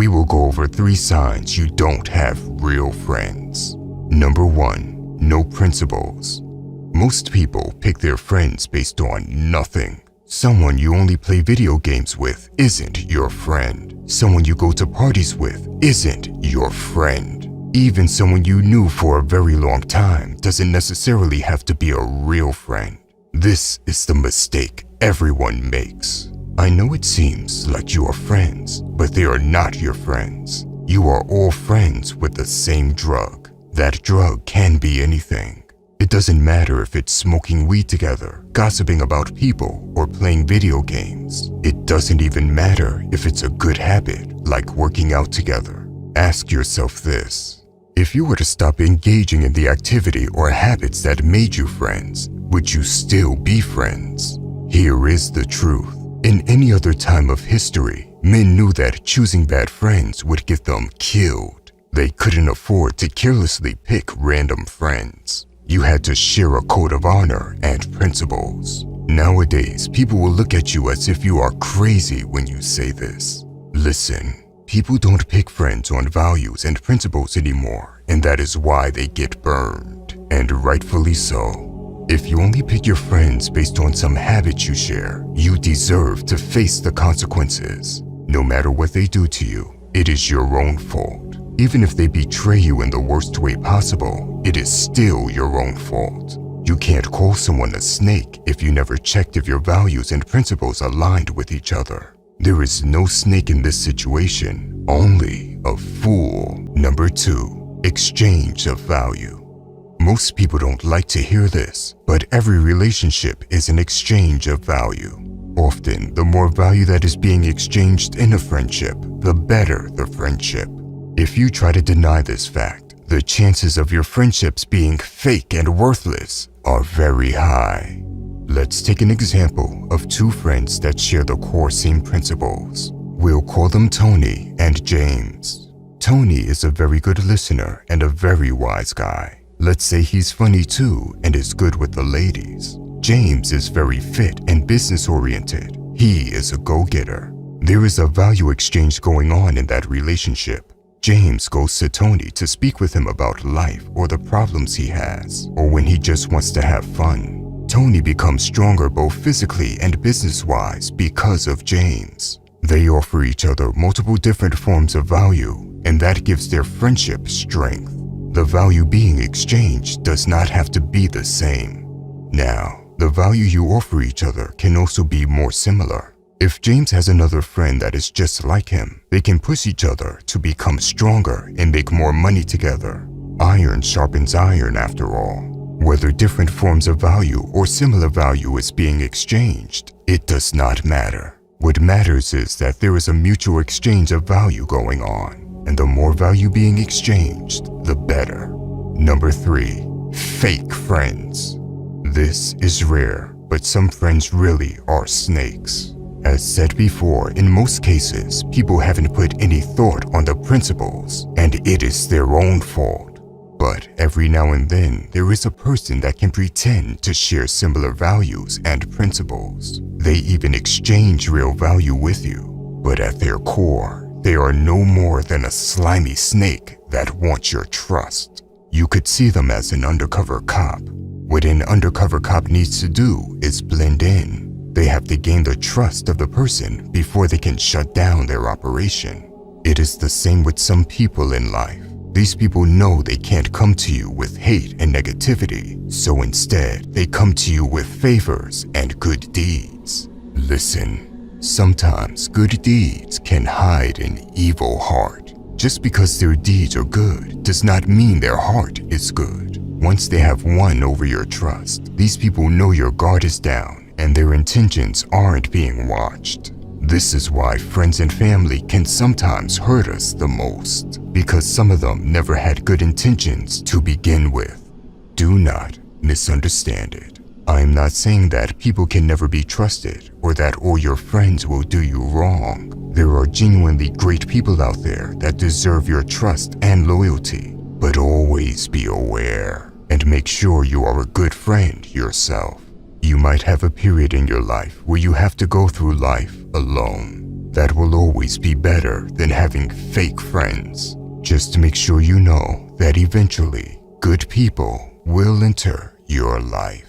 we will go over 3 signs you don't have real friends. Number 1, no principles. Most people pick their friends based on nothing. Someone you only play video games with isn't your friend. Someone you go to parties with isn't your friend. Even someone you knew for a very long time doesn't necessarily have to be a real friend. This is the mistake everyone makes. I know it seems like you are friends, but they are not your friends. You are all friends with the same drug. That drug can be anything. It doesn't matter if it's smoking weed together, gossiping about people, or playing video games. It doesn't even matter if it's a good habit, like working out together. Ask yourself this: if you were to stop engaging in the activity or habits that made you friends, would you still be friends? Here is the truth. In any other time of history, men knew that choosing bad friends would get them killed. They couldn't afford to carelessly pick random friends. You had to share a code of honor and principles. Nowadays, people will look at you as if you are crazy when you say this. Listen, people don't pick friends on values and principles anymore, and that is why they get burned, and rightfully so. If you only pick your friends based on some habits you share, you deserve to face the consequences. No matter what they do to you, it is your own fault. Even if they betray you in the worst way possible, it is still your own fault. You can't call someone a snake if you never checked if your values and principles aligned with each other. There is no snake in this situation, only a fool. Number 2, exchange of value. Most people don't like to hear this, but every relationship is an exchange of value. Often, the more value that is being exchanged in a friendship, the better the friendship. If you try to deny this fact, the chances of your friendships being fake and worthless are very high. Let's take an example of 2 friends that share the core same principles. We'll call them Tony and James. Tony is a very good listener and a very wise guy. Let's say he's funny too and is good with the ladies. James is very fit and business-oriented. He is a go-getter. There is a value exchange going on in that relationship. James goes to Tony to speak with him about life or the problems he has, or when he just wants to have fun. Tony becomes stronger both physically and business-wise because of James. They offer each other multiple different forms of value, and that gives their friendship strength. The value being exchanged does not have to be the same. Now, the value you offer each other can also be more similar. If James has another friend that is just like him, they can push each other to become stronger and make more money together. Iron sharpens iron after all. Whether different forms of value or similar value is being exchanged, it does not matter. What matters is that there is a mutual exchange of value going on, and the more value being exchanged, the better. Number 3, fake friends. This is rare, but some friends really are snakes. As said before, in most cases, people haven't put any thought on the principles, and it is their own fault. But every now and then, there is a person that can pretend to share similar values and principles. They even exchange real value with you. But at their core, they are no more than a slimy snake that wants your trust. You could see them as an undercover cop. What an undercover cop needs to do is blend in. They have to gain the trust of the person before they can shut down their operation. It is the same with some people in life. These people know they can't come to you with hate and negativity, so instead, they come to you with favors and good deeds. Listen, sometimes good deeds can hide an evil heart. Just because their deeds are good does not mean their heart is good. Once they have won over your trust, these people know your guard is down and their intentions aren't being watched. This is why friends and family can sometimes hurt us the most, because some of them never had good intentions to begin with. Do not misunderstand it. I am not saying that people can never be trusted or that all your friends will do you wrong. There are genuinely great people out there that deserve your trust and loyalty, but always be aware and make sure you are a good friend yourself. You might have a period in your life where you have to go through life alone. That will always be better than having fake friends. Just make sure you know that eventually good people will enter your life.